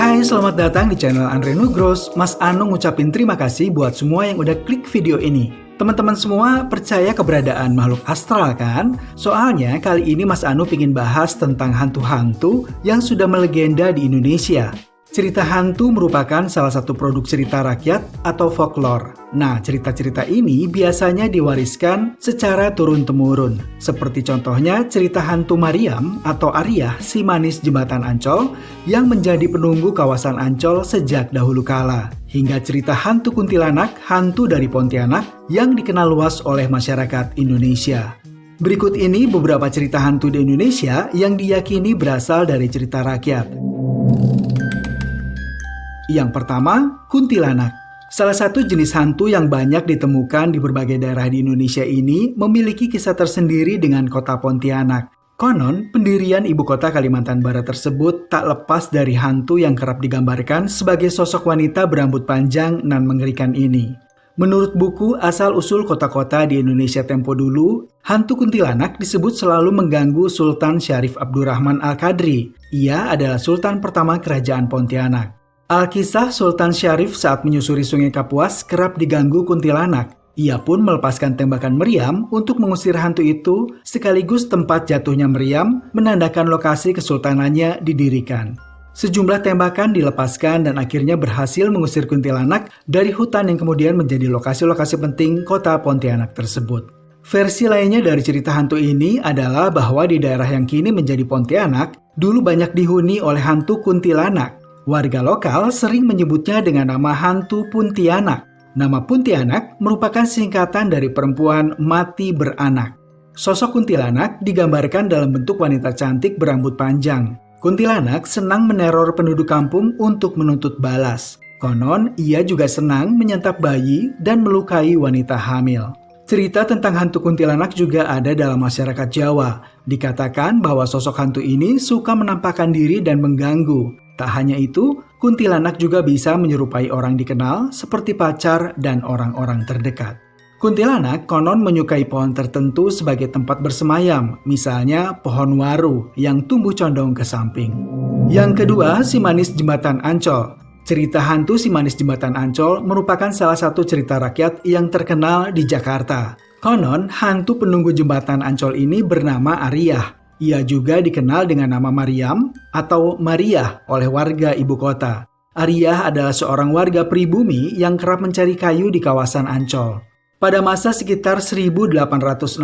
Hai, selamat datang di channel Andre Nugros. Mas Anu ngucapin terima kasih buat semua yang udah klik video ini. Teman-teman semua percaya keberadaan makhluk astral kan? Soalnya kali ini Mas Anu pingin bahas tentang hantu-hantu yang sudah melegenda di Indonesia. Cerita hantu merupakan salah satu produk cerita rakyat atau folklore. Nah, cerita-cerita ini biasanya diwariskan secara turun-temurun. Seperti contohnya cerita hantu Mariam atau Ariah si manis jembatan Ancol yang menjadi penunggu kawasan Ancol sejak dahulu kala. Hingga cerita hantu kuntilanak, hantu dari Pontianak yang dikenal luas oleh masyarakat Indonesia. Berikut ini beberapa cerita hantu di Indonesia yang diyakini berasal dari cerita rakyat. Yang pertama, kuntilanak. Salah satu jenis hantu yang banyak ditemukan di berbagai daerah di Indonesia ini memiliki kisah tersendiri dengan kota Pontianak. Konon, pendirian ibu kota Kalimantan Barat tersebut tak lepas dari hantu yang kerap digambarkan sebagai sosok wanita berambut panjang nan mengerikan ini. Menurut buku Asal-Usul Kota-Kota di Indonesia Tempo dulu, hantu kuntilanak disebut selalu mengganggu Sultan Syarif Abdurrahman Al-Qadri. Ia adalah sultan pertama kerajaan Pontianak. Alkisah Sultan Syarif saat menyusuri Sungai Kapuas kerap diganggu kuntilanak. Ia pun melepaskan tembakan meriam untuk mengusir hantu itu, sekaligus tempat jatuhnya meriam menandakan lokasi kesultanannya didirikan. Sejumlah tembakan dilepaskan dan akhirnya berhasil mengusir kuntilanak dari hutan yang kemudian menjadi lokasi-lokasi penting kota Pontianak tersebut. Versi lainnya dari cerita hantu ini adalah bahwa di daerah yang kini menjadi Pontianak, dulu banyak dihuni oleh hantu kuntilanak. Warga lokal sering menyebutnya dengan nama hantu Puntianak. Nama Puntianak merupakan singkatan dari perempuan mati beranak. Sosok kuntilanak digambarkan dalam bentuk wanita cantik berambut panjang. Kuntilanak senang meneror penduduk kampung untuk menuntut balas. Konon, ia juga senang menyantap bayi dan melukai wanita hamil. Cerita tentang hantu kuntilanak juga ada dalam masyarakat Jawa. Dikatakan bahwa sosok hantu ini suka menampakkan diri dan mengganggu. Tak hanya itu, kuntilanak juga bisa menyerupai orang dikenal seperti pacar dan orang-orang terdekat. Kuntilanak konon menyukai pohon tertentu sebagai tempat bersemayam, misalnya pohon waru yang tumbuh condong ke samping. Yang kedua, si manis jembatan Ancol. Cerita hantu si manis jembatan Ancol merupakan salah satu cerita rakyat yang terkenal di Jakarta. Konon, hantu penunggu jembatan Ancol ini bernama Ariah. Ia juga dikenal dengan nama Mariam atau Mariah oleh warga ibu kota. Ariah adalah seorang warga pribumi yang kerap mencari kayu di kawasan Ancol. Pada masa sekitar 1860,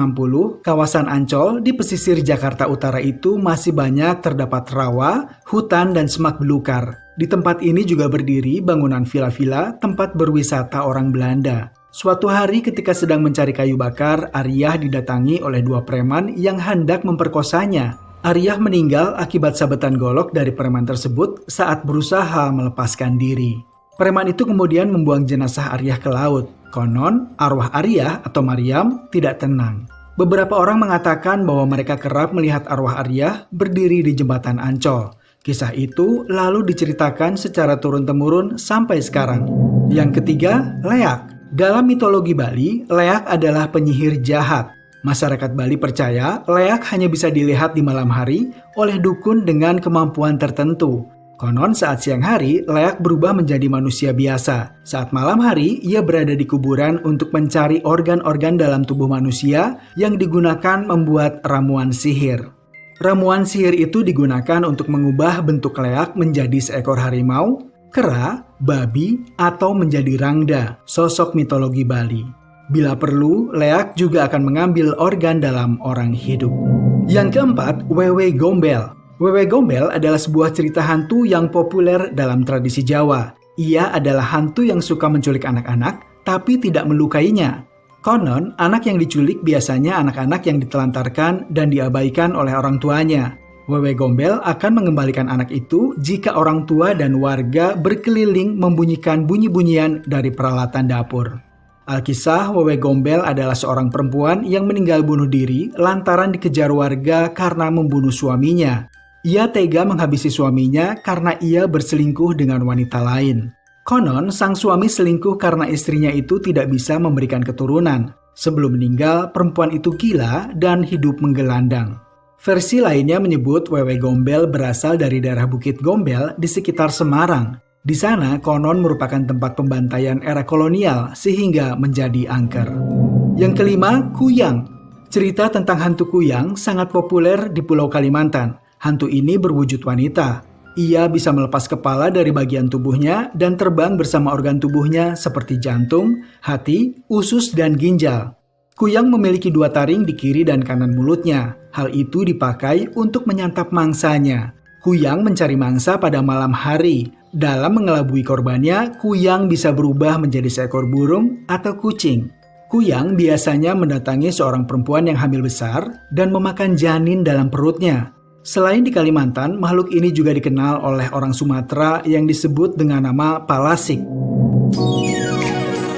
kawasan Ancol di pesisir Jakarta Utara itu masih banyak terdapat rawa, hutan, dan semak belukar. Di tempat ini juga berdiri bangunan villa-villa tempat berwisata orang Belanda. Suatu hari ketika sedang mencari kayu bakar, Ariah didatangi oleh dua preman yang hendak memperkosanya. Ariah meninggal akibat sabetan golok dari preman tersebut saat berusaha melepaskan diri. Preman itu kemudian membuang jenazah Ariah ke laut. Konon, arwah Ariah atau Mariam tidak tenang. Beberapa orang mengatakan bahwa mereka kerap melihat arwah Ariah berdiri di jembatan Ancol. Kisah itu lalu diceritakan secara turun-temurun sampai sekarang. Yang ketiga, leak. Dalam mitologi Bali, leak adalah penyihir jahat. Masyarakat Bali percaya leak hanya bisa dilihat di malam hari oleh dukun dengan kemampuan tertentu. Konon saat siang hari, leak berubah menjadi manusia biasa. Saat malam hari, ia berada di kuburan untuk mencari organ-organ dalam tubuh manusia yang digunakan membuat ramuan sihir. Ramuan sihir itu digunakan untuk mengubah bentuk leak menjadi seekor harimau, kera, babi, atau menjadi rangda, sosok mitologi Bali. Bila perlu, leak juga akan mengambil organ dalam orang hidup. Yang keempat, Wewe Gombel. Wewe Gombel adalah sebuah cerita hantu yang populer dalam tradisi Jawa. Ia adalah hantu yang suka menculik anak-anak, tapi tidak melukainya. Konon, anak yang diculik biasanya anak-anak yang ditelantarkan dan diabaikan oleh orang tuanya. Wewe Gombel akan mengembalikan anak itu jika orang tua dan warga berkeliling membunyikan bunyi-bunyian dari peralatan dapur. Alkisah Wewe Gombel adalah seorang perempuan yang meninggal bunuh diri lantaran dikejar warga karena membunuh suaminya. Ia tega menghabisi suaminya karena ia berselingkuh dengan wanita lain. Konon, sang suami selingkuh karena istrinya itu tidak bisa memberikan keturunan. Sebelum meninggal, perempuan itu gila dan hidup menggelandang. Versi lainnya menyebut Wewe Gombel berasal dari daerah Bukit Gombel di sekitar Semarang. Di sana konon merupakan tempat pembantaian era kolonial sehingga menjadi angker. Yang kelima, Kuyang. Cerita tentang hantu Kuyang sangat populer di Pulau Kalimantan. Hantu ini berwujud wanita. Ia bisa melepas kepala dari bagian tubuhnya dan terbang bersama organ tubuhnya seperti jantung, hati, usus, dan ginjal. Kuyang memiliki 2 taring di kiri dan kanan mulutnya. Hal itu dipakai untuk menyantap mangsanya. Kuyang mencari mangsa pada malam hari. Dalam mengelabui korbannya, Kuyang bisa berubah menjadi seekor burung atau kucing. Kuyang biasanya mendatangi seorang perempuan yang hamil besar dan memakan janin dalam perutnya. Selain di Kalimantan, makhluk ini juga dikenal oleh orang Sumatera yang disebut dengan nama Palasik.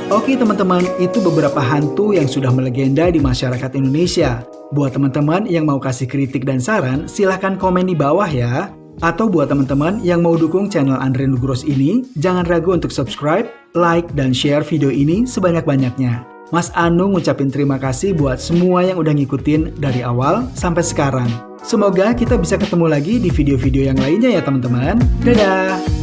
Oke teman-teman, itu beberapa hantu yang sudah melegenda di masyarakat Indonesia. Buat teman-teman yang mau kasih kritik dan saran, silahkan komen di bawah ya. Atau buat teman-teman yang mau dukung channel Andre Nugros ini, jangan ragu untuk subscribe, like, dan share video ini sebanyak-banyaknya. Mas Anung ngucapin terima kasih buat semua yang udah ngikutin dari awal sampai sekarang. Semoga kita bisa ketemu lagi di video-video yang lainnya ya teman-teman. Dadah!